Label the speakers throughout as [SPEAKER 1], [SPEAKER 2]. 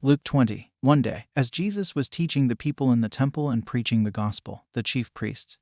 [SPEAKER 1] Luke 20. One day, as Jesus was teaching the people in the temple and preaching the gospel, the chief priests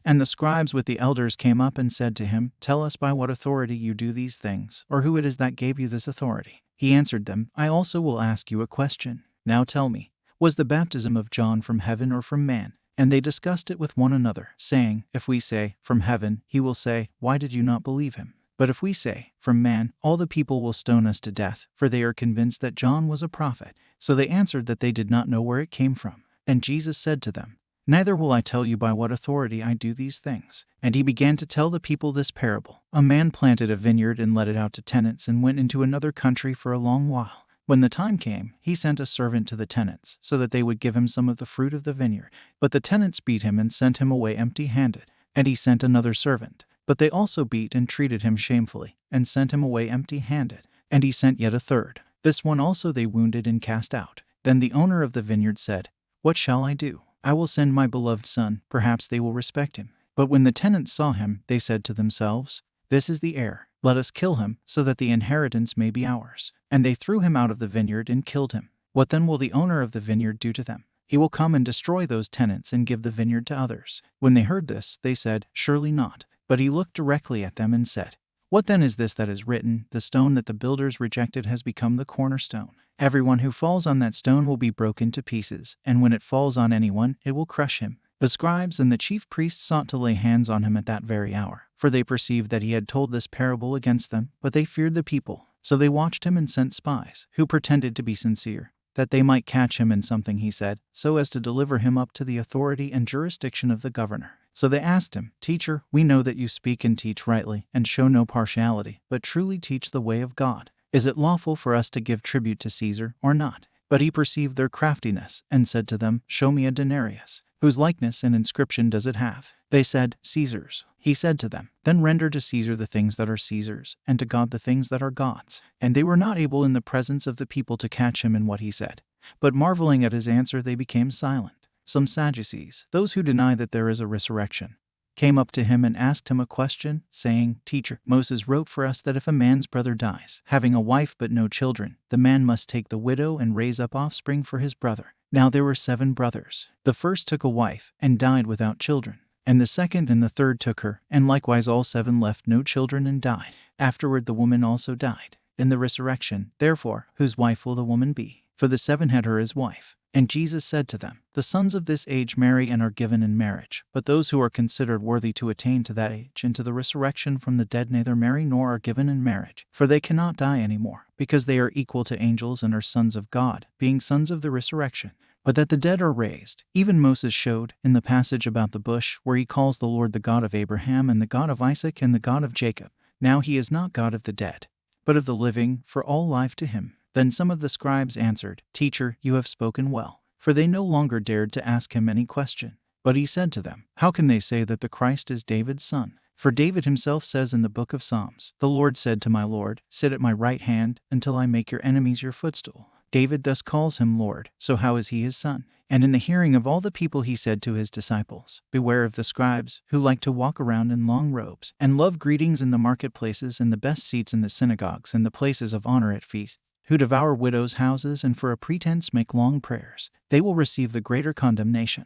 [SPEAKER 1] and the scribes with the elders came up and said to him, "Tell us by what authority you do these things, or who it is that gave you this authority." He answered them, "I also will ask you a question. Now tell me, was the baptism of John from heaven or from man?" And they discussed it with one another, saying, "If we say, 'From heaven,' he will say, 'Why did you not believe him?' But if we say, 'From man,' all the people will stone us to death, for they are convinced that John was a prophet." So they answered that they did not know where it came from. And Jesus said to them, "Neither will I tell you by what authority I do these things." And he began to tell the people this parable. A man planted a vineyard and let it out to tenants and went into another country for a long while. When the time came, he sent a servant to the tenants, so that they would give him some of the fruit of the vineyard. But the tenants beat him and sent him away empty-handed. And he sent another servant. But they also beat and treated him shamefully, and sent him away empty-handed. And he sent yet a third. This one also they wounded and cast out. Then the owner of the vineyard said, "What shall I do? I will send my beloved son, perhaps they will respect him." But when the tenants saw him, they said to themselves, "This is the heir. Let us kill him, so that the inheritance may be ours." And they threw him out of the vineyard and killed him. What then will the owner of the vineyard do to them? He will come and destroy those tenants and give the vineyard to others. When they heard this, they said, "Surely not." But he looked directly at them and said, "What then is this that is written? The stone that the builders rejected has become the cornerstone. Everyone who falls on that stone will be broken to pieces, and when it falls on anyone, it will crush him." The scribes and the chief priests sought to lay hands on him at that very hour, for they perceived that he had told this parable against them, but they feared the people. So they watched him and sent spies, who pretended to be sincere, that they might catch him in something he said, so as to deliver him up to the authority and jurisdiction of the governor. So they asked him, "Teacher, we know that you speak and teach rightly, and show no partiality, but truly teach the way of God. Is it lawful for us to give tribute to Caesar, or not?" But he perceived their craftiness, and said to them, "Show me a denarius. Whose likeness and inscription does it have?" They said, "Caesar's." He said to them, "Then render to Caesar the things that are Caesar's, and to God the things that are God's." And they were not able in the presence of the people to catch him in what he said. But marveling at his answer, they became silent. Some Sadducees, those who deny that there is a resurrection, came up to him and asked him a question, saying, "Teacher, Moses wrote for us that if a man's brother dies, having a wife but no children, the man must take the widow and raise up offspring for his brother. Now there were 7 brothers. The first took a wife, and died without children. And the second and the third took her, and likewise all 7 left no children and died. Afterward the woman also died. In the resurrection, therefore, whose wife will the woman be? For the 7 had her as wife." And Jesus said to them, "The sons of this age marry and are given in marriage, but those who are considered worthy to attain to that age and to the resurrection from the dead neither marry nor are given in marriage, for they cannot die any more, because they are equal to angels and are sons of God, being sons of the resurrection. But that the dead are raised, even Moses showed in the passage about the bush, where he calls the Lord the God of Abraham and the God of Isaac and the God of Jacob. Now he is not God of the dead, but of the living, for all life to him." Then some of the scribes answered, "Teacher, you have spoken well." For they no longer dared to ask him any question. But he said to them, "How can they say that the Christ is David's son? For David himself says in the book of Psalms, 'The Lord said to my Lord, sit at my right hand until I make your enemies your footstool.' David thus calls him Lord, so how is he his son?" And in the hearing of all the people he said to his disciples, "Beware of the scribes, who like to walk around in long robes, and love greetings in the marketplaces and the best seats in the synagogues and the places of honor at feasts, who devour widows' houses and for a pretense make long prayers. They will receive the greater condemnation.